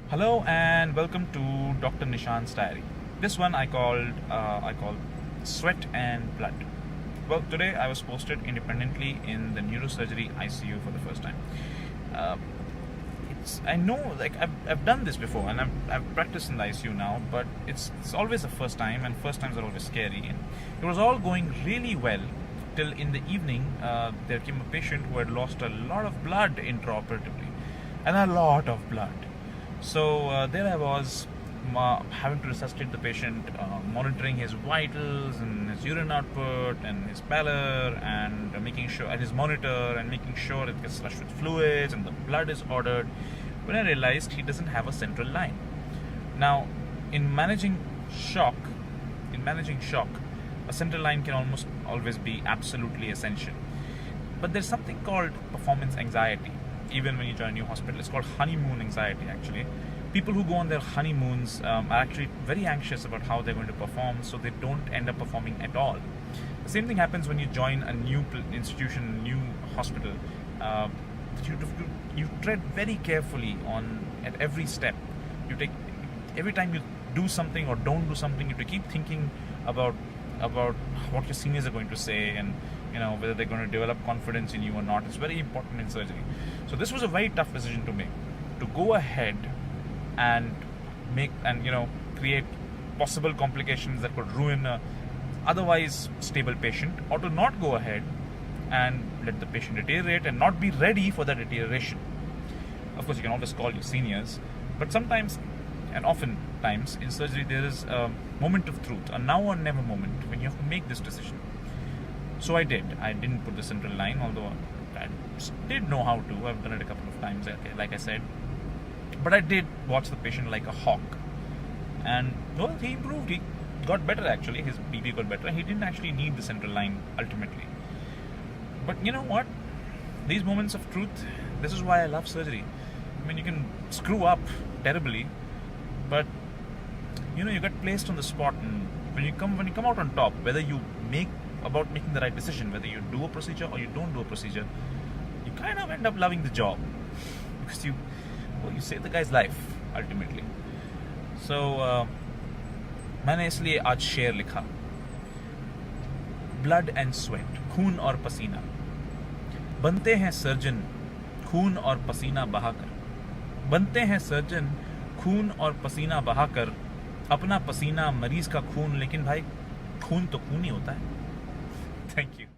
Hello and welcome to Dr. Nishant's diary. This one I called Sweat and Blood. Well, today I was posted independently in the neurosurgery ICU for the first time. Uh, I know, like I've done this before and I've practiced in the ICU now, but it's always the first time, and first times are always scary. And it was all going really well till in the evening there came a patient who had lost a lot of blood intraoperatively, and a lot of blood. So there I was, having to resuscitate the patient, monitoring his vitals and his urine output and his pallor, and making sure, and his monitor, and making sure it gets flushed with fluids and the blood is ordered. When I realized he doesn't have a central line. Now, in managing shock, a central line can almost always be absolutely essential. But there's something called performance anxiety. Even when you join a new hospital, it's called honeymoon anxiety. Actually, people who go on their honeymoons are actually very anxious about how they're going to perform, so they don't end up performing at all. The same thing happens when you join a new institution, a new hospital. You tread very carefully at every step. Every time you do something or don't do something, you have to keep thinking about what your seniors are going to say, and whether they're going to develop confidence in you or not. It's very important in surgery. So this was a very tough decision to make, to go ahead and create possible complications that could ruin a otherwise stable patient, or to not go ahead and let the patient deteriorate and not be ready for that deterioration. Of course, you can always call your seniors, but sometimes and oftentimes in surgery there is a moment of truth, a now or never moment, when you have to make this decision. So I did. I didn't put the central line, although I did know how to. I've done it a couple of times, like I said. But I did watch the patient like a hawk. And, well, he improved. He got better, actually. His BP got better. He didn't actually need the central line, ultimately. But you know what? These moments of truth, this is why I love surgery. I mean, you can screw up terribly, but, you get placed on the spot. And when you come out on top, whether you making the right decision, whether you do a procedure or you don't do a procedure, you kind of end up loving the job, because you save the guy's life ultimately. So मैंने इसलिए आज शेर लिखा, blood and sweat, खून और पसीना, बनते हैं सर्जन खून और पसीना बहाकर, बनते हैं सर्जन खून और पसीना बहाकर, अपना पसीना मरीज का खून, लेकिन भाई खून तो खून ही होता है. Thank you.